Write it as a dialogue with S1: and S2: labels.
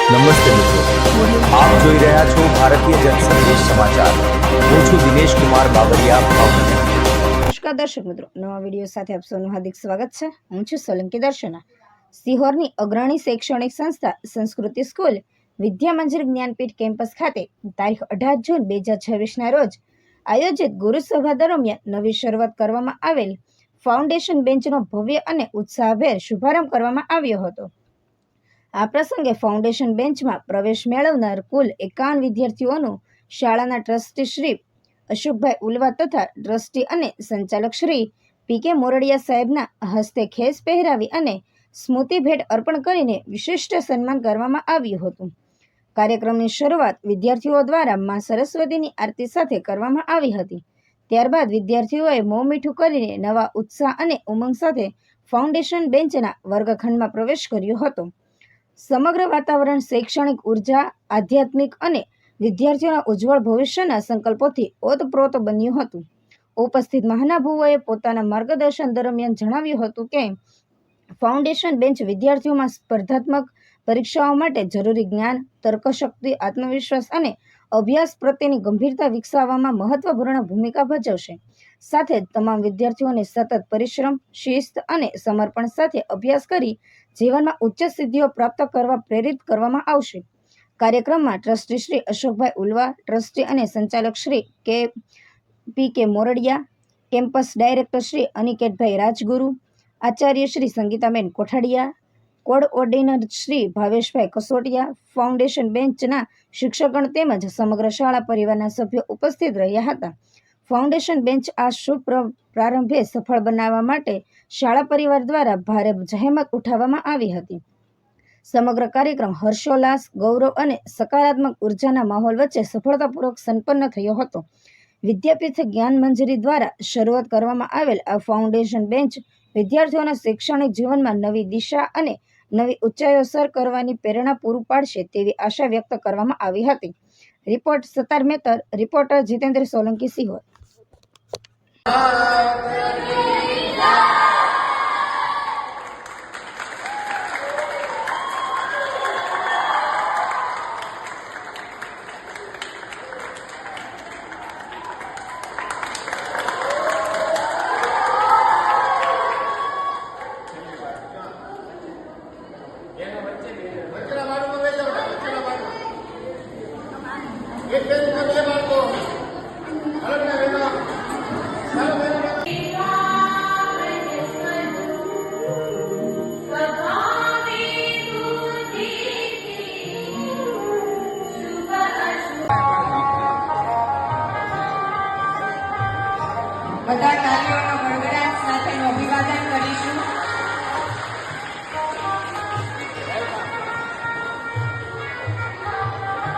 S1: નમસ્તે મિત્રો, આપ જોઈ રહ્યા છો ભારતીય જનસંદેશ સમાચાર. હું છું દિનેશ કુમાર બાબરિયા, ભાવનગર.
S2: નમસ્કાર દર્શક મિત્રો, નવા વિડીયો સાથે આપ સૌનું હાર્દિક સ્વાગત છે. હું છું સોલંકી દર્શના. સિહોરની અગ્રણી શૈક્ષણિક સંસ્થા સંસ્કૃતિ સ્કૂલ વિદ્યા મંજિર જ્ઞાનપીઠ કેમ્પસ ખાતે તારીખ 18 જૂન 2026ના રોજ આયોજિત ગુરુ સભા દરમિયાન નવી શરૂઆત કરવામાં આવેલ ફાઉન્ડેશન બેન્ચનો ભવ્ય અને ઉત્સાહભેર શુભારંભ કરવામાં આવ્યો હતો. આ પ્રસંગે ફાઉન્ડેશન બેન્ચમાં પ્રવેશ મેળવનાર કુલ 51 વિદ્યાર્થીઓનું શાળાના ટ્રસ્ટી શ્રી અશોકભાઈ ઉલવા તથા ટ્રસ્ટી અને સંચાલક શ્રી પી.કે. મોરડિયા સાહેબના હસ્તે ખેસ પહેરાવી અને સ્મૃતિ ભેટ અર્પણ કરીને વિશિષ્ટ સન્માન કરવામાં આવ્યું હતું. કાર્યક્રમની શરૂઆત વિદ્યાર્થીઓ દ્વારા મા સરસ્વતીની આરતી સાથે કરવામાં આવી હતી. ત્યારબાદ વિદ્યાર્થીઓએ મોં મીઠું કરીને નવા ઉત્સાહ અને ઉમંગ સાથે ફાઉન્ડેશન બેન્ચના વર્ગખંડમાં પ્રવેશ કર્યો હતો. સમગ્ર વાતાવરણ શૈક્ષણિક ઉર્જા, આધ્યાત્મિક અને વિદ્યાર્થીઓના ઉજ્જવળ ભવિષ્યના સંકલ્પોથી ઓતપ્રોત બન્યું હતું. ઉપસ્થિત મહાનુભાવોએ પોતાના માર્ગદર્શન દરમિયાન જણાવ્યું હતું કે ફાઉન્ડેશન બેન્ચ વિદ્યાર્થીઓમાં સ્પર્ધાત્મક પરીક્ષાઓ માટે જરૂરી જ્ઞાન, તર્કશક્તિ, આત્મવિશ્વાસ અને અભ્યાસ પ્રત્યેની ગંભીરતા વિકસાવવામાં મહત્વપૂર્ણ ભૂમિકા ભજવશે. સાથે જ તમામ વિદ્યાર્થીઓને સતત પરિશ્રમ, શિસ્ત અને સમર્પણ સાથે અભ્યાસ કરી જીવનમાં ઉચ્ચ સિદ્ધિઓ પ્રાપ્ત કરવા પ્રેરિત કરવામાં આવશે. કાર્યક્રમમાં ટ્રસ્ટી શ્રી અશોકભાઈ ઉલવા, ટ્રસ્ટી અને સંચાલક શ્રી પી.કે. મોરડિયા, કેમ્પસ ડાયરેક્ટર શ્રી અનિકેતભાઈ રાજગુરુ, આચાર્ય શ્રી સંગીતાબેન કોઠાડિયા, કોઓર્ડિનેટર શ્રી ભાવેશભાઈ કસોટિયા, ફાઉન્ડેશન બેન્ચના શિક્ષકગણ તેમજ સમગ્ર શાળા પરિવારના સભ્યો ઉપસ્થિત રહ્યા હતા. ફાઉન્ડેશન બેન્ચ આ શુભ પ્રારંભે સફળ બનાવવા માટે શાળા પરિવાર દ્વારા ભારે જહેમત ઉઠાવવામાં આવી હતી. સમગ્ર કાર્યક્રમ હર્ષોલ્લાસ, ગૌરવ અને સકારાત્મક ઉર્જાના માહોલ વચ્ચે સફળતાપૂર્વક સંપન્ન થયો હતો. વિદ્યાપીઠ જ્ઞાન મંજરી દ્વારા શરૂઆત કરવામાં આવેલ આ ફાઉન્ડેશન બેન્ચ વિદ્યાર્થીઓના શૈક્ષણિક જીવનમાં નવી દિશા અને નવી ઊંચાઈઓ સર કરવાની પ્રેરણા પૂરું પાડશે તેવી આશા વ્યક્ત કરવામાં આવી હતી. Report Sattar Metar, reporter Jitendra Solanki, Sihor.
S3: બધા તાલીઓનો ગડગડાટ સાથેનું અભિવાદન કરીશું.